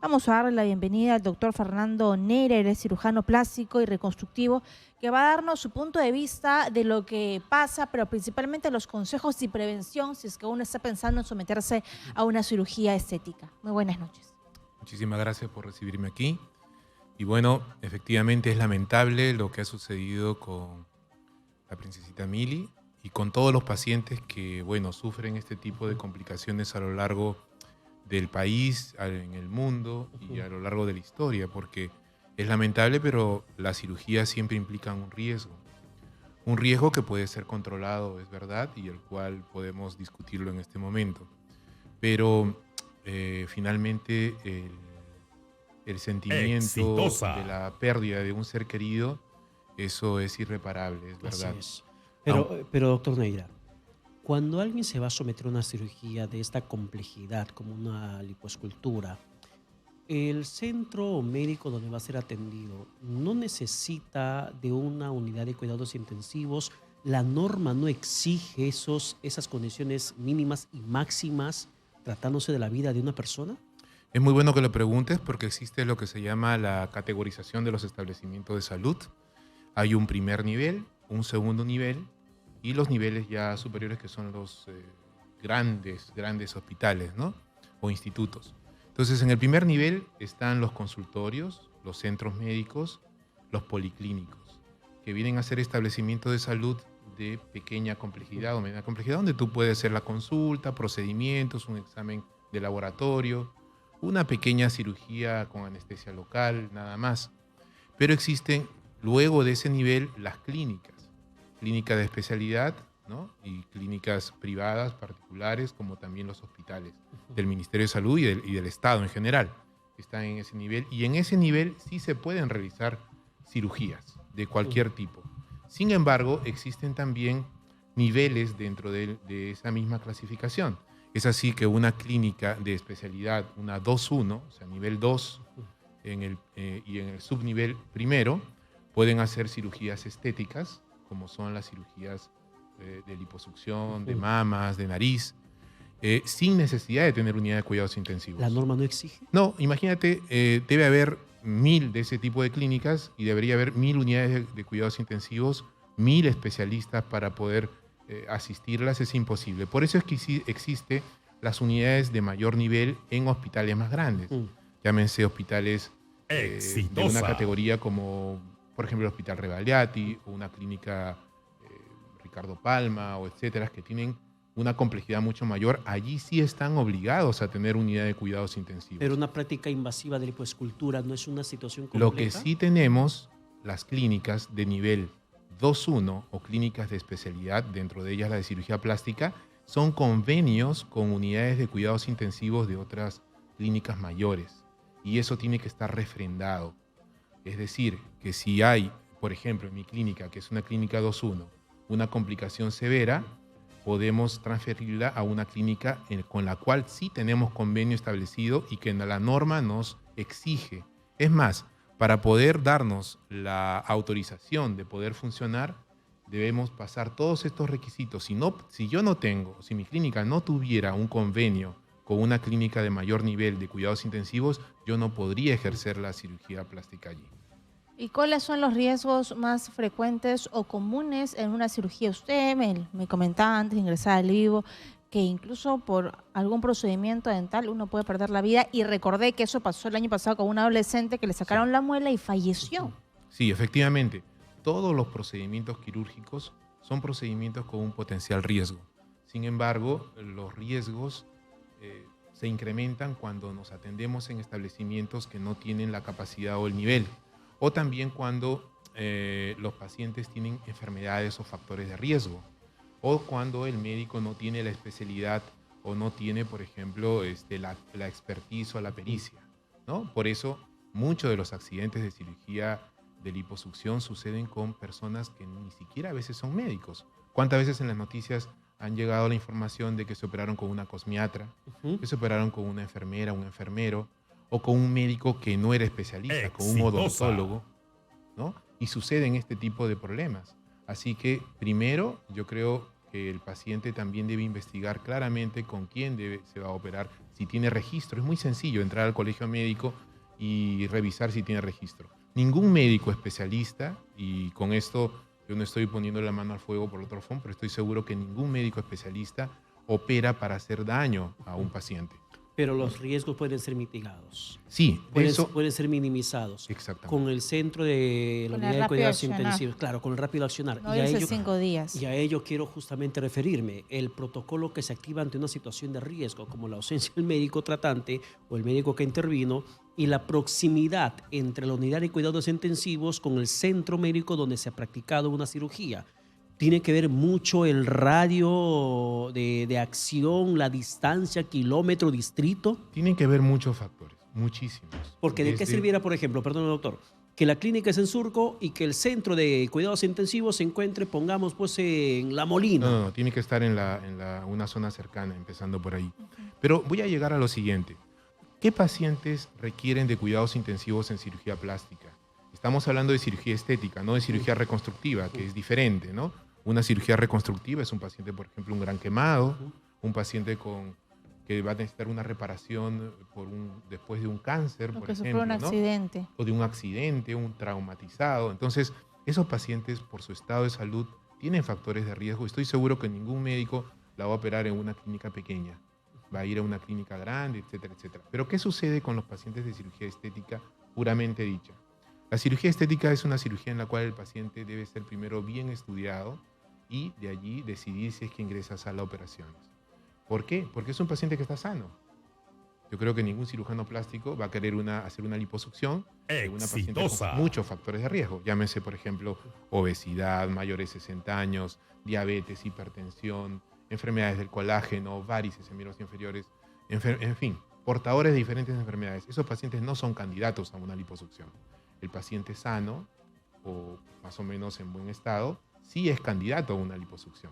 Vamos a darle la bienvenida al doctor Fernando Neira, él es cirujano plástico y reconstructivo, que va a darnos su punto de vista de lo que pasa, pero principalmente los consejos y prevención si es que uno está pensando en someterse a una cirugía estética. Muy buenas noches. Muchísimas gracias por recibirme aquí. Y bueno, efectivamente es lamentable lo que ha sucedido con la princesita Mili y con todos los pacientes que, bueno, sufren este tipo de complicaciones a lo largo del país, en el mundo y a lo largo de la historia, porque es lamentable, pero las cirugías siempre implican un riesgo que puede ser controlado, es verdad, y el cual podemos discutirlo en este momento. Pero finalmente el sentimiento de Exitosa. la pérdida de un ser querido, eso es irreparable, es Así verdad. es. Aun- Pero doctor Neira, cuando alguien se va a someter a una cirugía de esta complejidad, como una lipoescultura, el centro médico donde va a ser atendido no necesita de una unidad de cuidados intensivos. La norma no exige esas condiciones mínimas y máximas tratándose de la vida de una persona. Es muy bueno que lo preguntes porque existe lo que se llama la categorización de los establecimientos de salud. Hay un primer nivel, un segundo nivel y los niveles ya superiores que son los grandes hospitales, ¿no? O institutos. Entonces, en el primer nivel están los consultorios, los centros médicos, los policlínicos, que vienen a ser establecimientos de salud de pequeña complejidad o media complejidad, donde tú puedes hacer la consulta, procedimientos, un examen de laboratorio, una pequeña cirugía con anestesia local, nada más. Pero existen, luego de ese nivel, las clínicas de especialidad, ¿no? Y clínicas privadas, particulares, como también los hospitales del Ministerio de Salud y del Estado en general. Están en ese nivel. Y en ese nivel sí se pueden realizar cirugías de cualquier tipo. Sin embargo, existen también niveles dentro de esa misma clasificación. Es así que una clínica de especialidad, una 2-1, o sea, nivel 2 y en el subnivel primero, pueden hacer cirugías estéticas, como son las cirugías de liposucción, de mamas, de nariz, sin necesidad de tener unidad de cuidados intensivos. ¿La norma no exige? No, imagínate, debe haber 1000 de ese tipo de clínicas y debería haber 1000 unidades de cuidados intensivos, 1000 especialistas para poder asistirlas. Es imposible. Por eso es que existe las unidades de mayor nivel en hospitales más grandes. Llámense hospitales de una Exitosa. categoría como, por ejemplo, el Hospital Rebagliati o una clínica Ricardo Palma o etcétera, que tienen una complejidad mucho mayor. Allí sí están obligados a tener unidad de cuidados intensivos. Pero una práctica invasiva de lipoescultura no es una situación compleja. Lo que sí tenemos, las clínicas de nivel 2-1 o clínicas de especialidad, dentro de ellas la de cirugía plástica, son convenios con unidades de cuidados intensivos de otras clínicas mayores. Y eso tiene que estar refrendado. Es decir, que si hay, por ejemplo, en mi clínica, que es una clínica 2-1, una complicación severa, podemos transferirla a una clínica con la cual sí tenemos convenio establecido y que la norma nos exige. Es más, para poder darnos la autorización de poder funcionar, debemos pasar todos estos requisitos. Si yo no tengo, si mi clínica no tuviera un convenio con una clínica de mayor nivel de cuidados intensivos, yo no podría ejercer la cirugía plástica allí. ¿Y cuáles son los riesgos más frecuentes o comunes en una cirugía? Usted me comentaba antes de ingresar al vivo que incluso por algún procedimiento dental uno puede perder la vida, y recordé que eso pasó el año pasado con una adolescente que le sacaron la muela y falleció. Sí, efectivamente. Todos los procedimientos quirúrgicos son procedimientos con un potencial riesgo. Sin embargo, los riesgos se incrementan cuando nos atendemos en establecimientos que no tienen la capacidad o el nivel, o también cuando los pacientes tienen enfermedades o factores de riesgo, o cuando el médico no tiene la especialidad o no tiene, por ejemplo, la expertise o la pericia, ¿no? Por eso, muchos de los accidentes de cirugía de liposucción suceden con personas que ni siquiera a veces son médicos. ¿Cuántas veces en las noticias han llegado la información de que se operaron con una cosmiatra, que se operaron con una enfermera, un enfermero, o con un médico que no era especialista, con un Exitosa. odontólogo, ¿no? Y suceden este tipo de problemas. Así que, primero, yo creo que el paciente también debe investigar claramente con quién se va a operar, si tiene registro. Es muy sencillo entrar al colegio médico y revisar si tiene registro. Ningún médico especialista, y con esto yo no estoy poniendo la mano al fuego por otro fondo, pero estoy seguro que ningún médico especialista opera para hacer daño a un paciente. Pero los riesgos pueden ser mitigados. Sí, Pueden ser minimizados. Exactamente. Con el centro de la Con el unidad de rápido cuidados accionar. intensivos. Claro, con el rápido accionar. No y, a irse ello, 5 días. y a ello quiero justamente referirme. El protocolo que se activa ante una situación de riesgo, como la ausencia del médico tratante o el médico que intervino, y la proximidad entre la unidad de cuidados intensivos con el centro médico donde se ha practicado una cirugía. Tiene que ver mucho el radio de acción, la distancia, kilómetro, distrito. Tienen que ver muchos factores, muchísimos. Porque ¿de qué sirviera, por ejemplo, perdón, doctor, que la clínica es en Surco y que el centro de cuidados intensivos se encuentre, pongamos, pues en La Molina? No, tiene que estar en una zona cercana, empezando por ahí. Pero voy a llegar a lo siguiente. ¿Qué pacientes requieren de cuidados intensivos en cirugía plástica? Estamos hablando de cirugía estética, no de cirugía reconstructiva, que es diferente, ¿no? Una cirugía reconstructiva es un paciente, por ejemplo, un gran quemado, un paciente que va a necesitar una reparación después de un cáncer, por que ejemplo, sufrió un ¿no? accidente. O de un accidente, un traumatizado. Entonces, esos pacientes, por su estado de salud, tienen factores de riesgo. Estoy seguro que ningún médico la va a operar en una clínica pequeña. Va a ir a una clínica grande, etcétera, etcétera. Pero, ¿qué sucede con los pacientes de cirugía estética puramente dicha? La cirugía estética es una cirugía en la cual el paciente debe ser primero bien estudiado y de allí decidir si es que ingresa a sala de operaciones. ¿Por qué? Porque es un paciente que está sano. Yo creo que ningún cirujano plástico va a querer hacer una liposucción de una paciente con muchos factores de riesgo. Llámese, por ejemplo, obesidad, mayores de 60 años, diabetes, hipertensión, enfermedades del colágeno, varices en miembros inferiores, en fin, portadores de diferentes enfermedades. Esos pacientes no son candidatos a una liposucción. El paciente sano o más o menos en buen estado sí es candidato a una liposucción.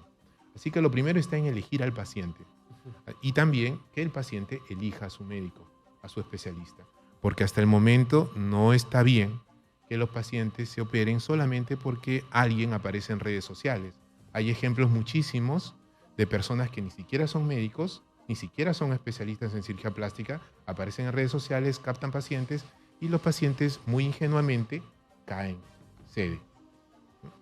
Así que lo primero está en elegir al paciente y también que el paciente elija a su médico, a su especialista, porque hasta el momento no está bien que los pacientes se operen solamente porque alguien aparece en redes sociales. Hay ejemplos muchísimos de personas que ni siquiera son médicos, ni siquiera son especialistas en cirugía plástica, aparecen en redes sociales, captan pacientes y los pacientes muy ingenuamente ceden.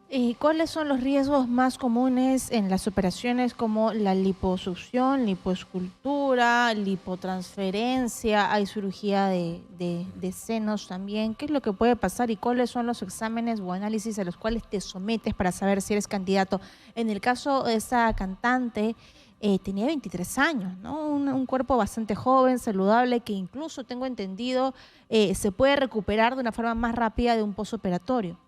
¿Y cuáles son los riesgos más comunes en las operaciones como la liposucción, lipoescultura, lipotransferencia? Hay cirugía de senos también. ¿Qué es lo que puede pasar y cuáles son los exámenes o análisis a los cuales te sometes para saber si eres candidato? En el caso de esa cantante, tenía 23 años, ¿no? Un cuerpo bastante joven, saludable, que incluso, tengo entendido, se puede recuperar de una forma más rápida de un posoperatorio.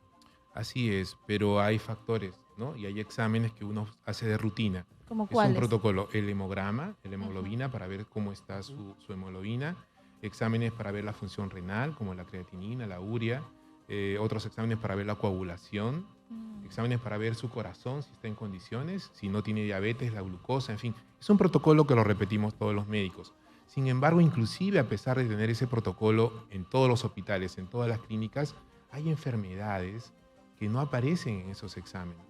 Así es, pero hay factores, ¿no? Y hay exámenes que uno hace de rutina. ¿Cómo Es cuáles? un protocolo, el hemograma, la hemoglobina, para ver cómo está su hemoglobina, exámenes para ver la función renal, como la creatinina, la urea, otros exámenes para ver la coagulación, exámenes para ver su corazón, si está en condiciones, si no tiene diabetes, la glucosa, en fin. Es un protocolo que lo repetimos todos los médicos. Sin embargo, inclusive a pesar de tener ese protocolo en todos los hospitales, en todas las clínicas, hay enfermedades que no aparecen en esos exámenes,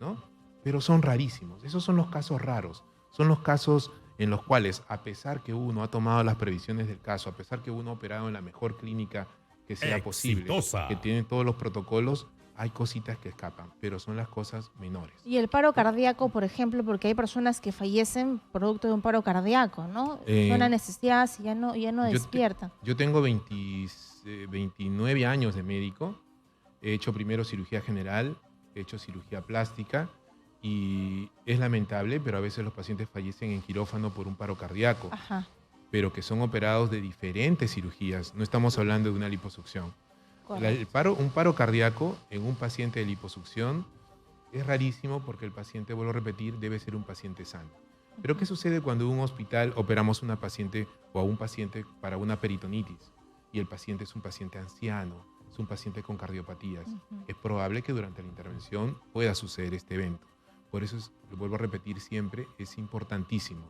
¿no? Pero son rarísimos. Esos son los casos raros. Son los casos en los cuales, a pesar que uno ha tomado las previsiones del caso, a pesar que uno ha operado en la mejor clínica que sea posible, que tiene todos los protocolos, hay cositas que escapan, pero son las cosas menores. Y el paro cardíaco, por ejemplo, porque hay personas que fallecen producto de un paro cardíaco, ¿no? Son anestesiadas y ya no despiertan. Yo tengo 29 años de médico. He hecho primero cirugía general, he hecho cirugía plástica y es lamentable, pero a veces los pacientes fallecen en quirófano por un paro cardíaco, pero que son operados de diferentes cirugías. No estamos hablando de una liposucción. Un paro cardíaco en un paciente de liposucción es rarísimo porque el paciente, vuelvo a repetir, debe ser un paciente sano. Pero ¿qué sucede cuando en un hospital operamos a un paciente para una peritonitis y el paciente es un paciente anciano? Es un paciente con cardiopatías. Es probable que durante la intervención pueda suceder este evento. Por eso, lo vuelvo a repetir siempre, es importantísimo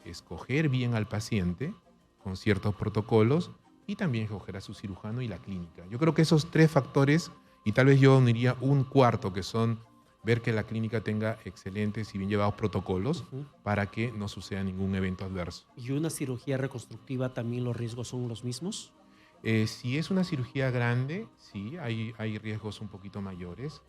escoger bien al paciente con ciertos protocolos y también escoger a su cirujano y la clínica. Yo creo que esos tres factores, y tal vez yo uniría un cuarto, que son ver que la clínica tenga excelentes y bien llevados protocolos Ujú. para que no suceda ningún evento adverso. ¿Y una cirugía reconstructiva también los riesgos son los mismos? Si es una cirugía grande, sí, hay riesgos un poquito mayores,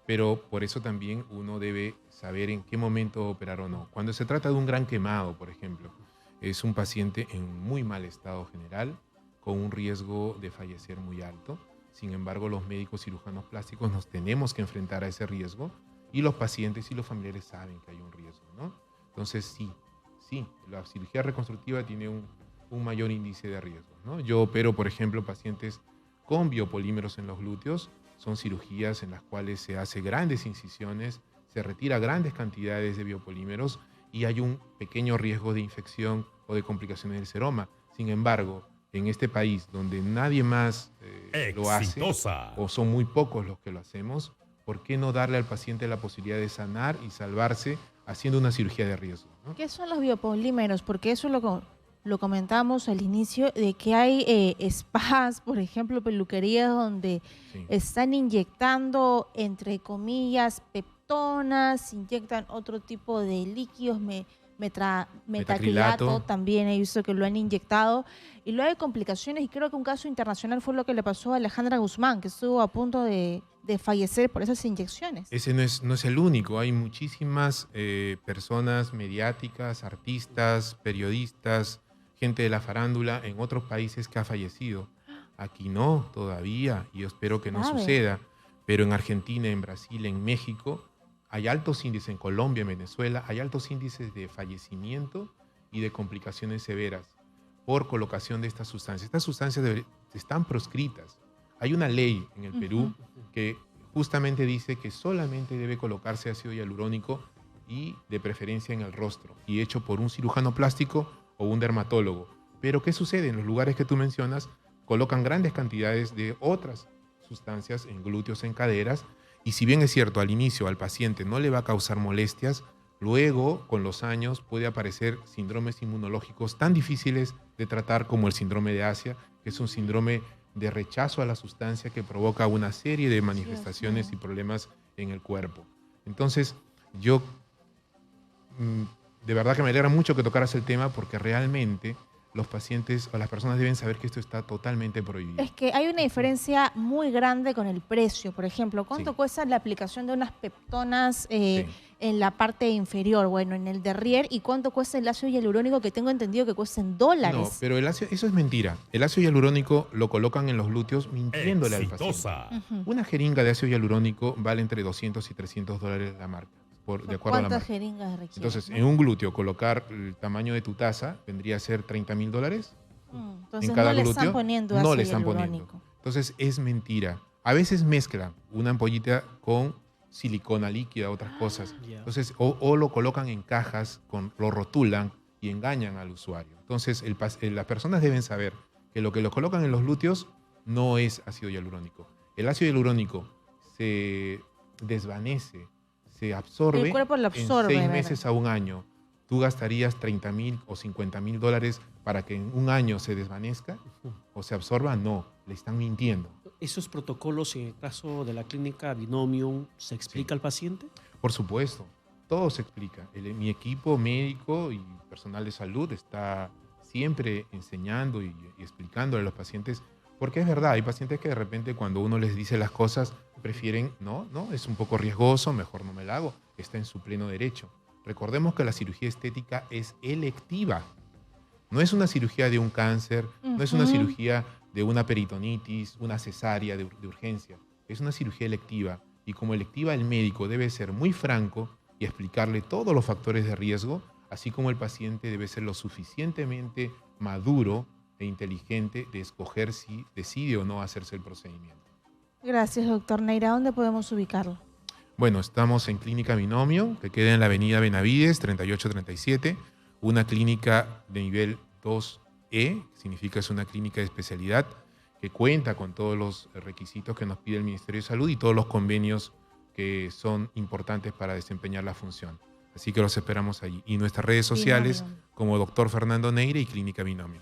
pero por eso también uno debe saber en qué momento operar o no. Cuando se trata de un gran quemado, por ejemplo, es un paciente en muy mal estado general, con un riesgo de fallecer muy alto. Sin embargo, los médicos cirujanos plásticos nos tenemos que enfrentar a ese riesgo y los pacientes y los familiares saben que hay un riesgo, ¿no? Entonces, sí, la cirugía reconstructiva tiene un mayor índice de riesgo, ¿no? Yo opero, por ejemplo, pacientes con biopolímeros en los glúteos. Son cirugías en las cuales se hace grandes incisiones, se retira grandes cantidades de biopolímeros y hay un pequeño riesgo de infección o de complicaciones del seroma. Sin embargo, en este país donde nadie más lo hace, o son muy pocos los que lo hacemos, ¿por qué no darle al paciente la posibilidad de sanar y salvarse haciendo una cirugía de riesgo, ¿no? ¿Qué son los biopolímeros? Porque eso lo comentamos al inicio, de que hay spas, por ejemplo, peluquerías donde Sí. están inyectando, entre comillas, peptonas, inyectan otro tipo de líquidos, metacrilato, también he visto que lo han inyectado, y luego hay complicaciones, y creo que un caso internacional fue lo que le pasó a Alejandra Guzmán, que estuvo a punto de fallecer por esas inyecciones. Ese no es el único. Hay muchísimas personas mediáticas, artistas, periodistas, gente de la farándula en otros países que ha fallecido. Aquí no, todavía, y yo espero que no Grave. suceda. Pero en Argentina, en Brasil, en México, hay altos índices, en Colombia, en Venezuela, hay altos índices de fallecimiento y de complicaciones severas por colocación de estas sustancias. Estas sustancias están proscritas. Hay una ley en el Perú que justamente dice que solamente debe colocarse ácido hialurónico y de preferencia en el rostro, y hecho por un cirujano plástico o un dermatólogo. Pero ¿qué sucede? En los lugares que tú mencionas, colocan grandes cantidades de otras sustancias en glúteos, en caderas, y si bien es cierto, al inicio al paciente no le va a causar molestias, luego, con los años, puede aparecer síndromes inmunológicos tan difíciles de tratar como el síndrome de Asia, que es un síndrome de rechazo a la sustancia que provoca una serie de manifestaciones y problemas en el cuerpo. Entonces, yo de verdad que me alegra mucho que tocaras el tema, porque realmente los pacientes o las personas deben saber que esto está totalmente prohibido. Es que hay una diferencia muy grande con el precio. Por ejemplo, ¿cuánto Sí. cuesta la aplicación de unas peptonas Sí. en la parte inferior, bueno, en el derrier? ¿Y cuánto cuesta el ácido hialurónico, que tengo entendido que cuesta en dólares? No, pero eso es mentira. El ácido hialurónico lo colocan en los glúteos mintiéndole al paciente. Ujú. Una jeringa de ácido hialurónico vale entre $200 y $300 la marca, de acuerdo a la ¿Cuántas marca. jeringas requiere? Entonces, ¿no? en un glúteo colocar el tamaño de tu taza vendría a ser $30,000 Entonces en cada no le glúteo. están poniendo No ácido le están poniendo. hialurónico. Entonces, es mentira. A veces mezclan una ampollita con silicona líquida, otras cosas. Ya. Entonces, o lo colocan en cajas, lo rotulan y engañan al usuario. Entonces, las personas deben saber que lo que lo colocan en los glúteos no es ácido hialurónico. El ácido hialurónico se desvanece, se absorbe, El cuerpo lo absorbe, en 6 ¿verdad? meses a un año. ¿Tú gastarías $30,000 o $50,000 para que en un año se desvanezca o se absorba? No, le están mintiendo. ¿Esos protocolos, en el caso de la clínica Binomium, se explica al paciente? Por supuesto, todo se explica. Mi equipo médico y personal de salud está siempre enseñando y explicándole a los pacientes, porque es verdad, hay pacientes que de repente cuando uno les dice las cosas prefieren, no, es un poco riesgoso, mejor no me la hago, está en su pleno derecho. Recordemos que la cirugía estética es electiva, no es una cirugía de un cáncer, no es una Ujú. cirugía de una peritonitis, una cesárea de urgencia, es una cirugía electiva, y como electiva el médico debe ser muy franco y explicarle todos los factores de riesgo, así como el paciente debe ser lo suficientemente maduro e inteligente de escoger si decide o no hacerse el procedimiento. Gracias, doctor Neira. ¿Dónde podemos ubicarlo? Bueno, estamos en Clínica Binomio, que queda en la avenida Benavides, 3837, una clínica de nivel 2E, significa es una clínica de especialidad que cuenta con todos los requisitos que nos pide el Ministerio de Salud y todos los convenios que son importantes para desempeñar la función. Así que los esperamos allí. Y nuestras redes sociales Binomio. como Dr. Fernando Neira y Clínica Binomio.